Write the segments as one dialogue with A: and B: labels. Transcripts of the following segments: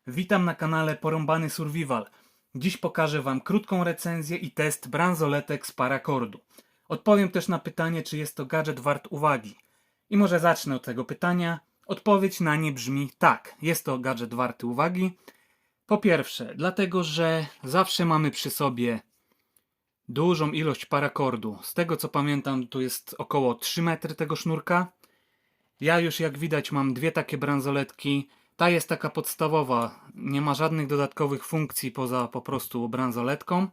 A: Witam na kanale Porąbany Survival. Dziś pokażę Wam krótką recenzję i test bransoletek z parakordu. Odpowiem też na pytanie, czy jest to gadżet wart uwagi. I może zacznę od tego pytania. Odpowiedź na nie brzmi tak, jest to gadżet warty uwagi. Po pierwsze, dlatego, że zawsze mamy przy sobie dużą ilość parakordu. Z tego co pamiętam, tu jest około 3 metry tego sznurka. Ja już, jak widać, mam dwie takie bransoletki. Ta jest taka podstawowa, nie ma żadnych dodatkowych funkcji poza po prostu bransoletką.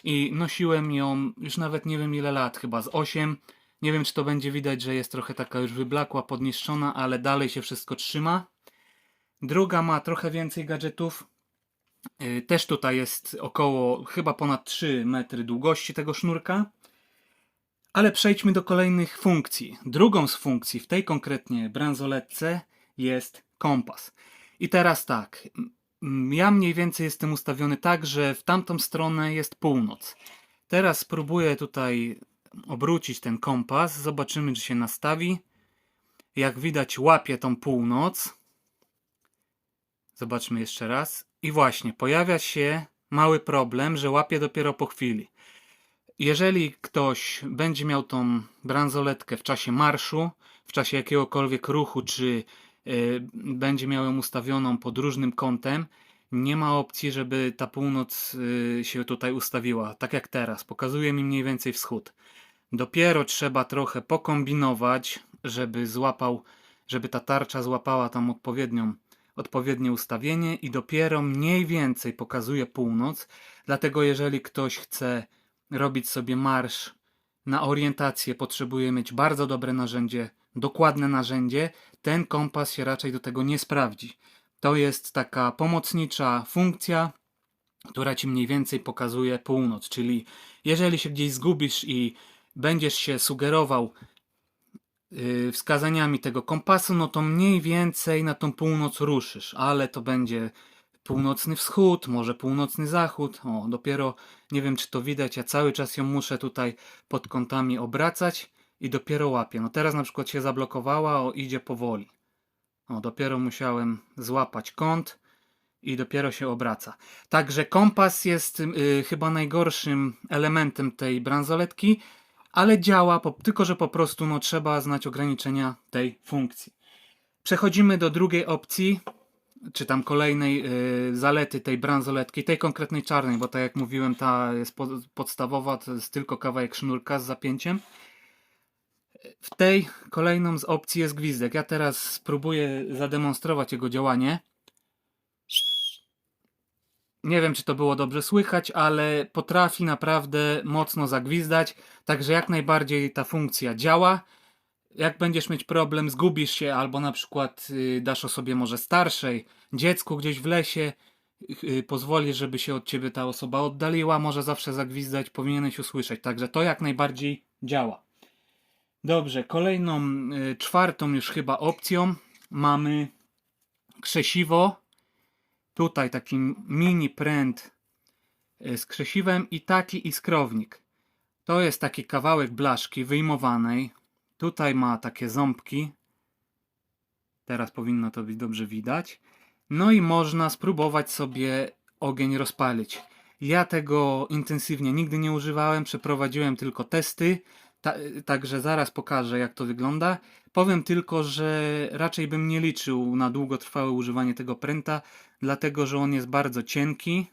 A: I nosiłem ją już nawet nie wiem ile lat, chyba z 8. Nie wiem, czy to będzie widać, że jest trochę taka już wyblakła, podniszczona, ale dalej się wszystko trzyma. Druga ma trochę więcej gadżetów. Też tutaj jest około, chyba ponad 3 metry długości tego sznurka. Ale przejdźmy do kolejnych funkcji. Drugą z funkcji w tej konkretnie bransoletce jest kompas. I teraz tak, ja mniej więcej jestem ustawiony tak, że w tamtą stronę jest północ. Teraz spróbuję tutaj obrócić ten kompas, zobaczymy, czy się nastawi. Jak widać, łapie tą północ. Zobaczmy jeszcze raz. I właśnie, pojawia się mały problem, że łapie dopiero po chwili. Jeżeli ktoś będzie miał tą bransoletkę w czasie marszu, w czasie jakiegokolwiek ruchu, czy będzie miał ją ustawioną pod różnym kątem, nie ma opcji, żeby ta północ się tutaj ustawiła, tak jak teraz. Pokazuje mi mniej więcej wschód. Dopiero trzeba trochę pokombinować, żeby ta tarcza złapała tam odpowiednie ustawienie i dopiero mniej więcej pokazuje północ. Dlatego jeżeli ktoś chce robić sobie marsz na orientację, potrzebuje mieć bardzo dobre narzędzie, dokładne narzędzie. Ten kompas się raczej do tego nie sprawdzi. To jest taka pomocnicza funkcja, która ci mniej więcej pokazuje północ, czyli jeżeli się gdzieś zgubisz i będziesz się sugerował wskazaniami tego kompasu, no to mniej więcej na tą północ ruszysz, ale to będzie północny wschód, może północny zachód. O, dopiero nie wiem, czy to widać, ja cały czas ją muszę tutaj pod kątami obracać i dopiero łapię. No teraz na przykład się zablokowała, o, idzie powoli. O, dopiero musiałem złapać kąt i dopiero się obraca. Także kompas jest chyba najgorszym elementem tej bransoletki, ale działa, tylko że po prostu no, trzeba znać ograniczenia tej funkcji. Przechodzimy do drugiej opcji, czy tam kolejnej zalety tej bransoletki, tej konkretnej czarnej, bo tak jak mówiłem, ta jest podstawowa, to jest tylko kawałek sznurka z zapięciem. W tej kolejną z opcji jest gwizdek. Ja teraz spróbuję zademonstrować jego działanie. Nie wiem, czy to było dobrze słychać, ale potrafi naprawdę mocno zagwizdać, także jak najbardziej ta funkcja działa. Jak będziesz mieć problem, zgubisz się, albo na przykład dasz osobie może starszej, dziecku gdzieś w lesie, pozwolisz, żeby się od ciebie ta osoba oddaliła, może zawsze zagwizdać, powinieneś usłyszeć. Także to jak najbardziej działa. Dobrze, kolejną, czwartą już chyba opcją mamy krzesiwo. Tutaj taki mini pręt z krzesiwem i taki iskrownik. To jest taki kawałek blaszki wyjmowanej. Tutaj ma takie ząbki. Teraz powinno to być dobrze widać. No i można spróbować sobie ogień rozpalić. Ja tego intensywnie nigdy nie używałem, przeprowadziłem tylko testy. Także zaraz pokażę, jak to wygląda. Powiem tylko, że raczej bym nie liczył na długotrwałe używanie tego pręta, dlatego że on jest bardzo cienki.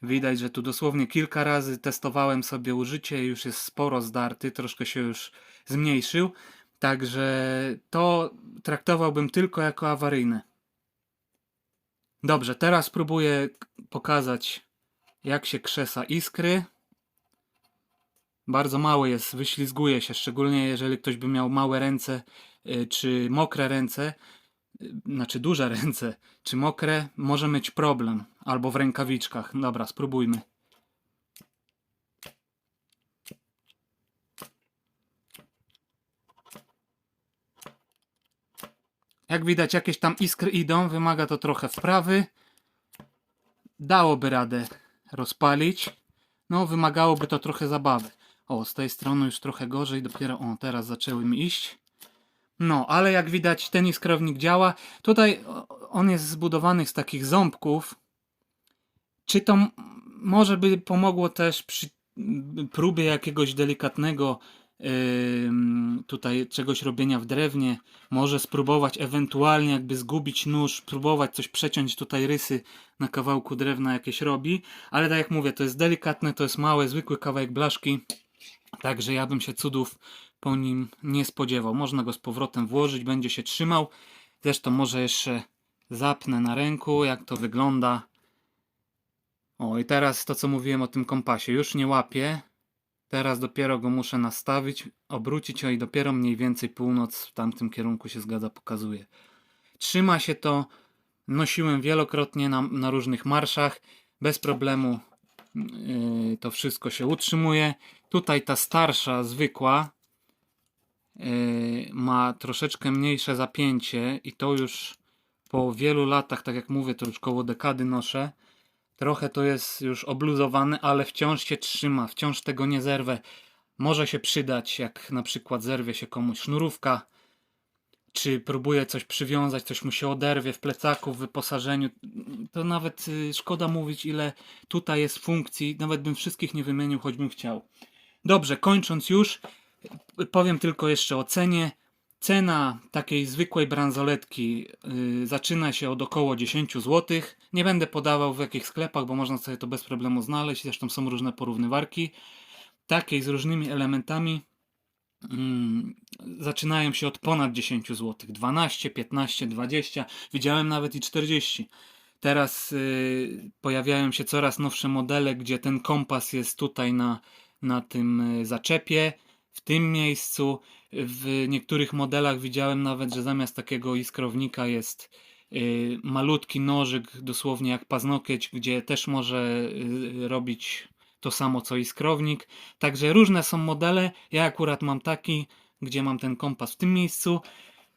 A: Widać, że tu dosłownie kilka razy testowałem sobie użycie, już jest sporo zdarty, troszkę się już zmniejszył. Także to traktowałbym tylko jako awaryjne. Dobrze, teraz spróbuję pokazać, jak się krzesa iskry. Bardzo mały jest, wyślizguje się, szczególnie jeżeli ktoś by miał małe ręce czy mokre ręce, znaczy duże ręce czy mokre, może mieć problem. Albo w rękawiczkach. Dobra, spróbujmy. Jak widać, jakieś tam iskry idą, wymaga to trochę wprawy. Dałoby radę rozpalić. No, wymagałoby to trochę zabawy. O, z tej strony już trochę gorzej, dopiero teraz zaczęły mi iść. No, ale jak widać ten iskrownik działa. Tutaj on jest zbudowany z takich ząbków. Czy to może by pomogło też przy próbie jakiegoś delikatnego tutaj czegoś robienia w drewnie? Może spróbować ewentualnie jakby zgubić nóż, próbować coś przeciąć tutaj rysy na kawałku drewna jakieś robi, ale tak jak mówię, to jest delikatne, to jest małe, zwykły kawałek blaszki, także ja bym się cudów po nim nie spodziewał. Można go z powrotem włożyć, będzie się trzymał. Zresztą może jeszcze zapnę na ręku, jak to wygląda. O, i teraz to, co mówiłem o tym kompasie. Już nie łapię. Teraz dopiero go muszę nastawić, obrócić i dopiero mniej więcej północ w tamtym kierunku się zgadza, pokazuje. Trzyma się to. Nosiłem wielokrotnie na różnych marszach. Bez problemu to wszystko się utrzymuje. Tutaj ta starsza, zwykła ma troszeczkę mniejsze zapięcie i to już po wielu latach, tak jak mówię, to już koło dekady noszę. Trochę to jest już obluzowane, ale wciąż się trzyma, wciąż tego nie zerwę. Może się przydać, jak na przykład zerwie się komuś sznurówka, czy próbuje coś przywiązać, coś mu się oderwie w plecaku, w wyposażeniu. To nawet szkoda mówić, ile tutaj jest funkcji. Nawet bym wszystkich nie wymienił, choćbym chciał. Dobrze, kończąc już, powiem tylko jeszcze o cenie. Cena takiej zwykłej bransoletki zaczyna się od około 10 zł. Nie będę podawał w jakich sklepach, bo można sobie to bez problemu znaleźć. Zresztą są różne porównywarki. Takiej z różnymi elementami zaczynają się od ponad 10 zł. 12, 15, 20. Widziałem nawet i 40. Teraz pojawiają się coraz nowsze modele, gdzie ten kompas jest tutaj na tym zaczepie. W tym miejscu, w niektórych modelach widziałem nawet, że zamiast takiego iskrownika jest malutki nożyk, dosłownie jak paznokieć, gdzie też może robić to samo co iskrownik. Także różne są modele. Ja akurat mam taki, gdzie mam ten kompas w tym miejscu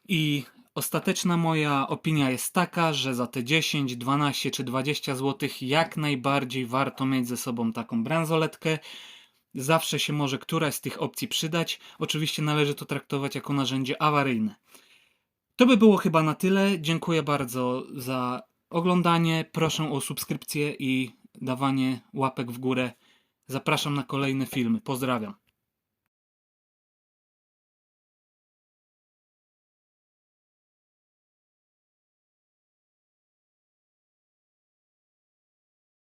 A: i ostateczna moja opinia jest taka, że za te 10, 12 czy 20 zł jak najbardziej warto mieć ze sobą taką bransoletkę. Zawsze się może któraś z tych opcji przydać. Oczywiście należy to traktować jako narzędzie awaryjne. To by było chyba na tyle. Dziękuję bardzo za oglądanie. Proszę o subskrypcję i dawanie łapek w górę. Zapraszam na kolejne filmy. Pozdrawiam.